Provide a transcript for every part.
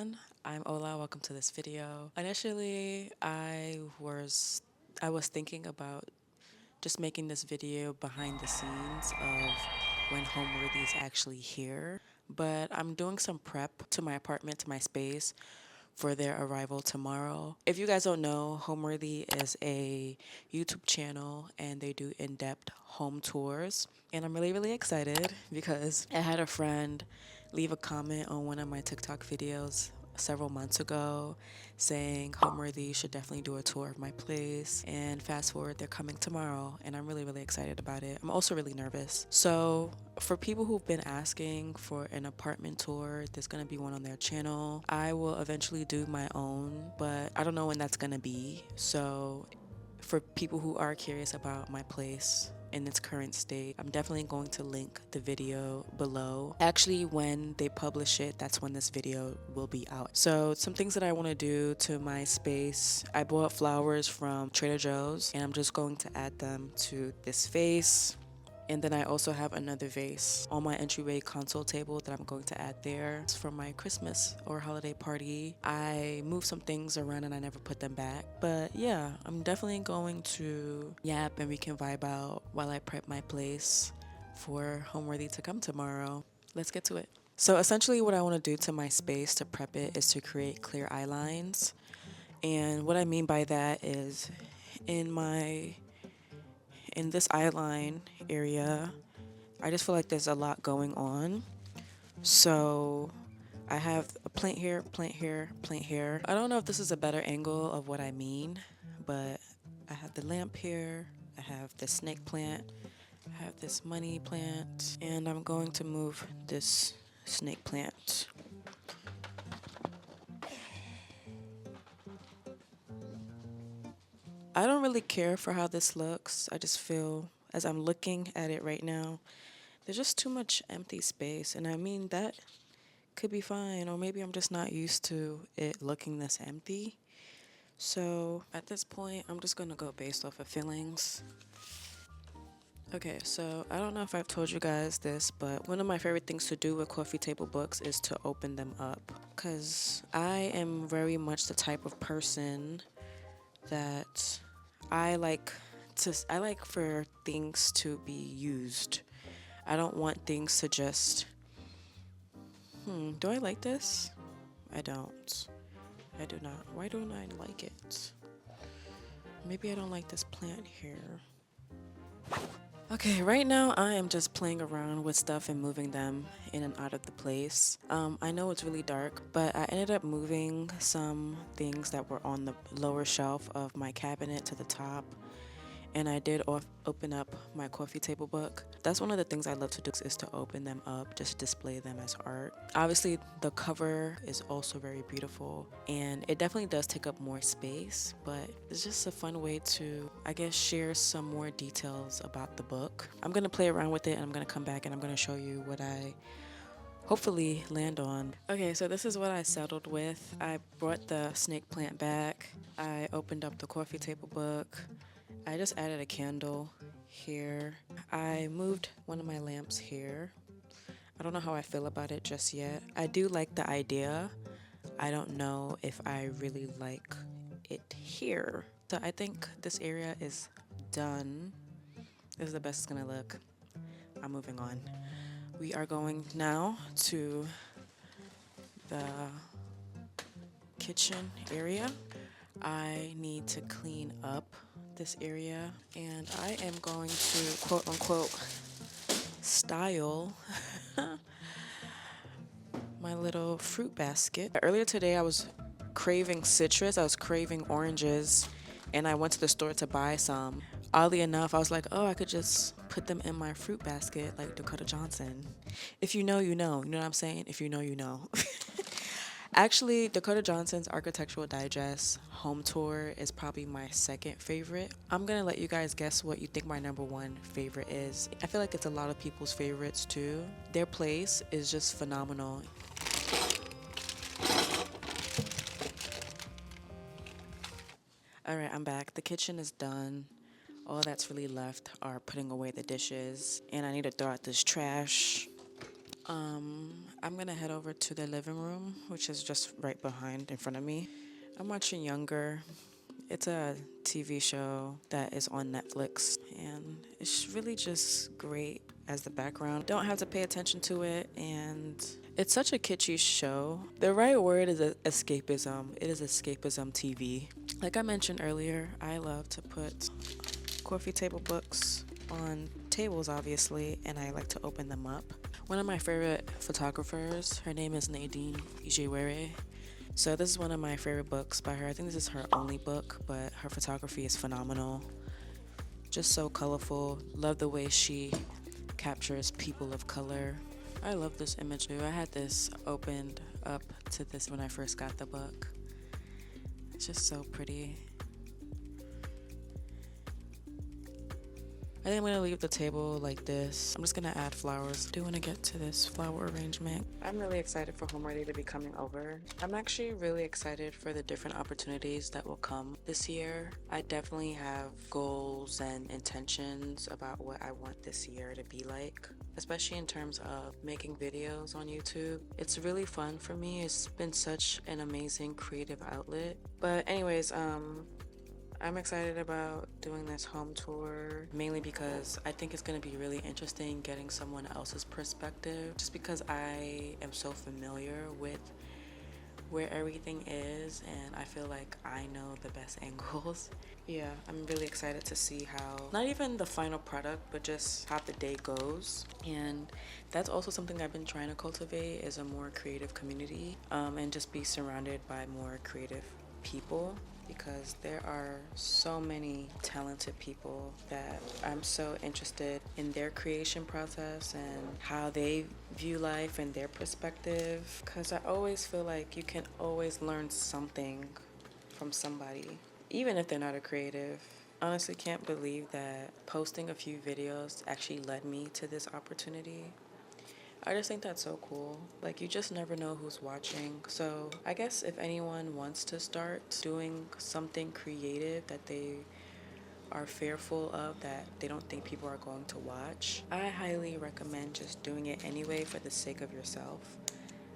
everyone. I'm Ola. Welcome to this video. Initially, I was thinking about just making this video behind the scenes of when Homeworthy is actually here, but I'm doing some prep to my apartment, to my space for their arrival tomorrow. If you guys don't know, Homeworthy is a YouTube channel and they do in-depth home tours. And I'm really, really excited because I had a friend leave a comment on one of my TikTok videos several months ago saying Homeworthy should definitely do a tour of my place, and fast forward, they're coming tomorrow and I'm really, really excited about it. I'm also really nervous. So for people who've been asking for an apartment tour, there's gonna be one on their channel. I will eventually do my own, but I don't know when that's gonna be. So for people who are curious about my place in its current state, I'm definitely going to link the video below. Actually, when they publish it, that's when this video will be out. So some things that I want to do to my space: I bought flowers from Trader Joe's and I'm just going to add them to this vase. And then I also have another vase on my entryway console table that I'm going to add there. It's from my Christmas or holiday party. I moved some things around and I never put them back. But yeah, I'm definitely going to yap and we can vibe out while I prep my place for Homeworthy to come tomorrow. Let's get to it. So essentially what I want to do to my space to prep it is to create clear eye lines. And what I mean by that is in this eye line area, I just feel like there's a lot going on. So I have a plant here, plant here, plant here. I don't know if this is a better angle of what I mean, but I have the lamp here, I have the snake plant, I have this money plant, and I'm going to move this snake plant. I don't really care for how this looks. I just feel, as I'm looking at it right now, there's just too much empty space. And I mean, that could be fine, or maybe I'm just not used to it looking this empty. So at this point, I'm just gonna go based off of feelings. Okay, so I don't know if I've told you guys this, but one of my favorite things to do with coffee table books is to open them up. Because I am very much the type of person that I like for things to be used. I don't want things to just, do I like this? I don't. I do not. Why don't I like it? Maybe I don't like this plant here. Okay, right now I am just playing around with stuff and moving them in and out of the place. I know it's really dark, but I ended up moving some things that were on the lower shelf of my cabinet to the top. And I did open up my coffee table book. That's one of the things I love to do, is to open them up, just display them as art. Obviously, the cover is also very beautiful, and it definitely does take up more space, but it's just a fun way to, I guess, share some more details about the book. I'm gonna play around with it, and I'm gonna come back and I'm gonna show you what I hopefully land on. Okay, so this is what I settled with. I brought the snake plant back. I opened up the coffee table book. I just added a candle here. I moved one of my lamps here. I don't know how I feel about it just yet. I do like the idea. I don't know if I really like it here. So I think this area is done. This is the best it's gonna look. I'm moving on. We are going now to the kitchen area. I need to clean up this area, and I am going to quote unquote style my little fruit basket. Earlier today I was craving citrus, I was craving oranges, and I went to the store to buy some. Oddly enough, I was like, oh, I could just put them in my fruit basket like Dakota Johnson. If you know, you know. You know what I'm saying? If you know, you know. Actually, Dakota Johnson's Architectural Digest home tour is probably my second favorite. I'm gonna let you guys guess what you think my number one favorite is. I feel like it's a lot of people's favorites too. Their place is just phenomenal. Alright, I'm back. The kitchen is done. All that's really left are putting away the dishes, and I need to throw out this trash. I'm gonna head over to the living room, which is just right behind in front of me. I'm watching Younger. It's a TV show that is on Netflix, and it's really just great as the background. Don't have to pay attention to it, and it's such a kitschy show. The right word is escapism. It is escapism TV. Like I mentioned earlier, I love to put coffee table books on tables, obviously, and I like to open them up. One of my favorite photographers, her name is Nadine Ijiwere. So this is one of my favorite books by her. I think this is her only book, but her photography is phenomenal. Just so colorful. Love the way she captures people of color. I love this image too. I had this opened up to this when I first got the book. It's just so pretty. I think I'm gonna leave the table like this. I'm just gonna add flowers. I do wanna get to this flower arrangement. I'm really excited for Homeworthy to be coming over. I'm actually really excited for the different opportunities that will come this year. I definitely have goals and intentions about what I want this year to be like, especially in terms of making videos on YouTube. It's really fun for me. It's been such an amazing creative outlet. But anyways, I'm excited about doing this home tour, mainly because I think it's going to be really interesting getting someone else's perspective, just because I am so familiar with where everything is and I feel like I know the best angles. Yeah, I'm really excited to see how, not even the final product, but just how the day goes. And that's also something I've been trying to cultivate, is a more creative community, and just be surrounded by more creative people, because there are so many talented people that I'm so interested in their creation process and how they view life and their perspective, because I always feel like you can always learn something from somebody, even if they're not a creative. Honestly, can't believe that posting a few videos actually led me to this opportunity. I just think that's so cool. Like, you just never know who's watching. So I guess if anyone wants to start doing something creative that they are fearful of, that they don't think people are going to watch, I highly recommend just doing it anyway for the sake of yourself.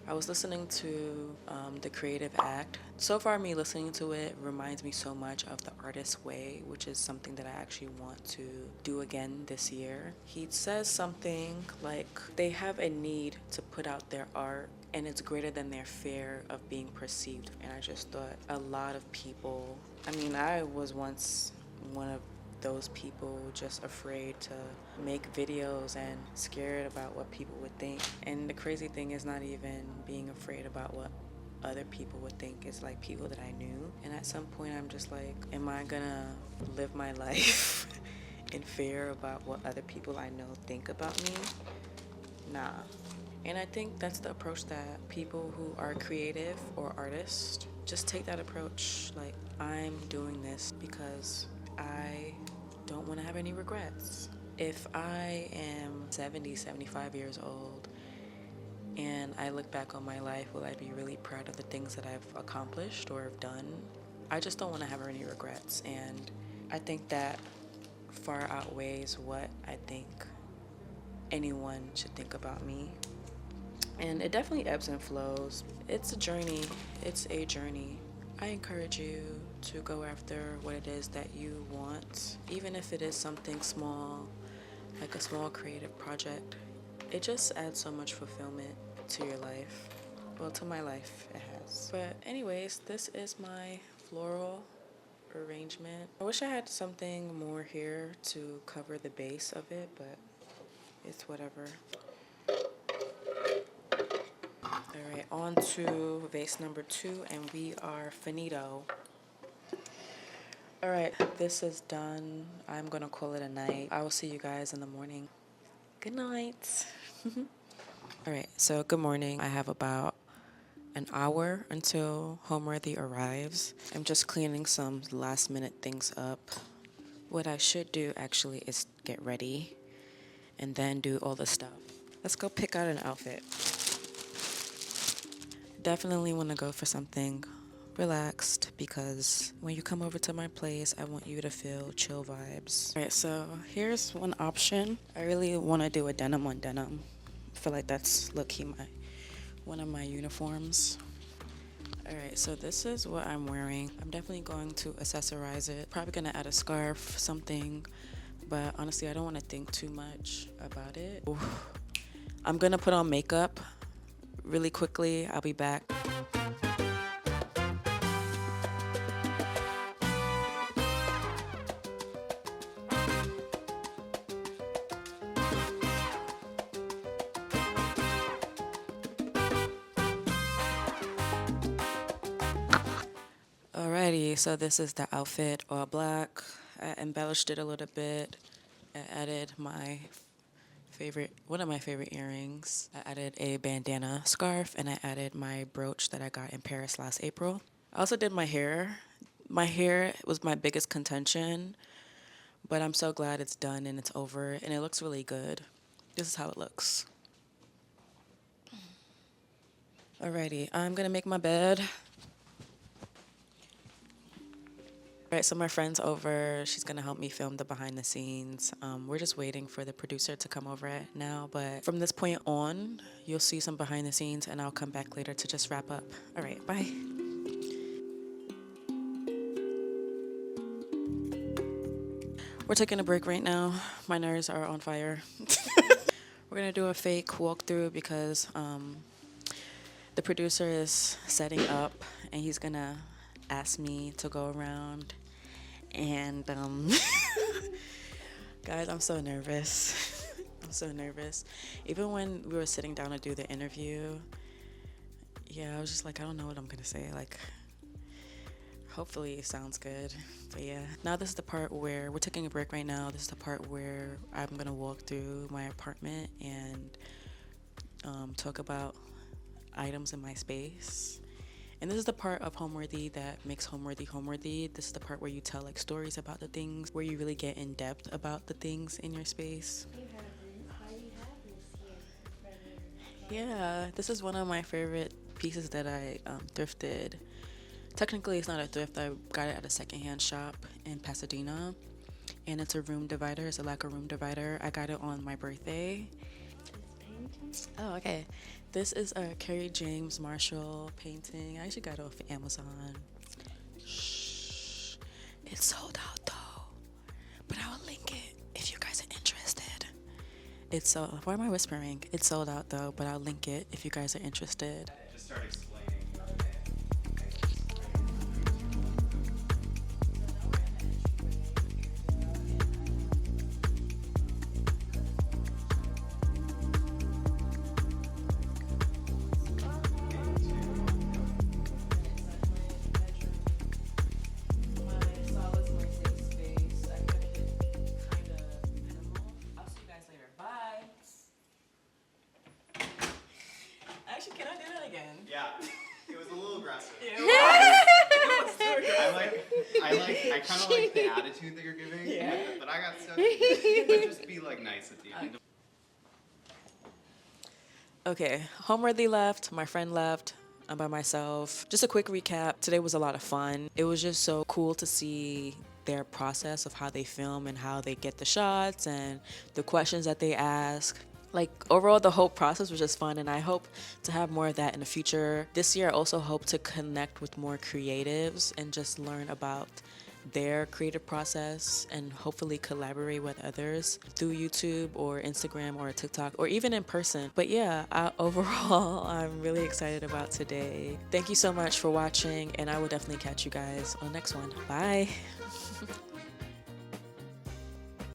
I was listening to The Creative Act. So far, me listening to it reminds me so much of The Artist's Way, which is something that I actually want to do again this year. He says something like they have a need to put out their art, and it's greater than their fear of being perceived. And I just thought a lot of people, I mean, I was once one of those people just afraid to make videos and scared about what people would think. And the crazy thing is not even being afraid about what other people would think. It's like people that I knew. And at some point I'm just like, am I gonna live my life in fear about what other people I know think about me? Nah. And I think that's the approach that people who are creative or artists just take that approach. Like, I'm doing this because I don't want to have any regrets. If I am 70, 75 years old and I look back on my life, will I be really proud of the things that I've accomplished or have done? I just don't want to have any regrets. And I think that far outweighs what I think anyone should think about me. And it definitely ebbs and flows. It's a journey. It's a journey. I encourage you to go after what it is that you want, even if it is something small, like a small creative project. It just adds so much fulfillment to your life. Well, to my life, it has. But anyways, this is my floral arrangement. I wish I had something more here to cover the base of it, but it's whatever. Alright, on to vase number 2, and we are finito. Alright, this is done. I'm gonna call it a night. I will see you guys in the morning. Good night. Alright, so good morning. I have about an hour until Homeworthy arrives. I'm just cleaning some last minute things up. What I should do actually is get ready and then do all the stuff. Let's go pick out an outfit. Definitely want to go for something relaxed, because when you come over to my place, I want you to feel chill vibes. Alright, so here's one option. I really want to do a denim on denim. feel like that's low-key one of my uniforms. All right, so this is what I'm wearing. I'm definitely going to accessorize it. Probably gonna add a scarf, something, but honestly, I don't want to think too much about it. Oof. I'm gonna put on makeup really quickly. I'll be back. Alrighty, so this is the outfit, all black. I embellished it a little bit. I added one of my favorite earrings. I added a bandana scarf, and I added my brooch that I got in Paris last April. I also did my hair. My hair was my biggest contention, but I'm so glad it's done and it's over, and it looks really good. This is how it looks. Alrighty, I'm gonna make my bed. All right, so my friend's over. She's gonna help me film the behind the scenes. We're just waiting for the producer to come over now, but from this point on, you'll see some behind the scenes, and I'll come back later to just wrap up. All right, bye. We're taking a break right now. My nerves are on fire. We're gonna do a fake walkthrough because the producer is setting up, and he's gonna ask me to go around. And guys, I'm so nervous. I'm so nervous. Even when we were sitting down to do the interview, yeah, I was just like, I don't know what I'm gonna say. Like, hopefully it sounds good. But yeah, now this is the part where we're taking a break right now. This is the part where I'm gonna walk through my apartment and talk about items in my space. And this is the part of Homeworthy that makes Homeworthy Homeworthy. This is the part where you tell like stories about the things, where you really get in depth about the things in your space. Yeah, this is one of my favorite pieces that I thrifted. Technically, it's not a thrift. I got it at a secondhand shop in Pasadena, and it's a room divider. It's a lacquer room divider. I got it on my birthday. Oh, okay. This is a Kerry James Marshall painting. I actually got it off Amazon. Shh. It's sold out though, but I will link it if you guys are interested. It's so. Why am I whispering? It's sold out though, but I'll link it if you guys are interested. Just start explaining. Actually, can I do that again? Yeah, it was a little aggressive. It was too aggressive. I kind of like the attitude that you're giving. Yeah. But I got stuck. But just be like nice at the end. Okay, Homeworthy left, my friend left, I'm by myself. Just a quick recap. Today was a lot of fun. It was just so cool to see their process of how they film and how they get the shots and the questions that they ask. Like overall, the whole process was just fun, and I hope to have more of that in the future. This year, I also hope to connect with more creatives and just learn about their creative process and hopefully collaborate with others through YouTube or Instagram or TikTok or even in person. But yeah, overall, I'm really excited about today. Thank you so much for watching, and I will definitely catch you guys on the next one. Bye.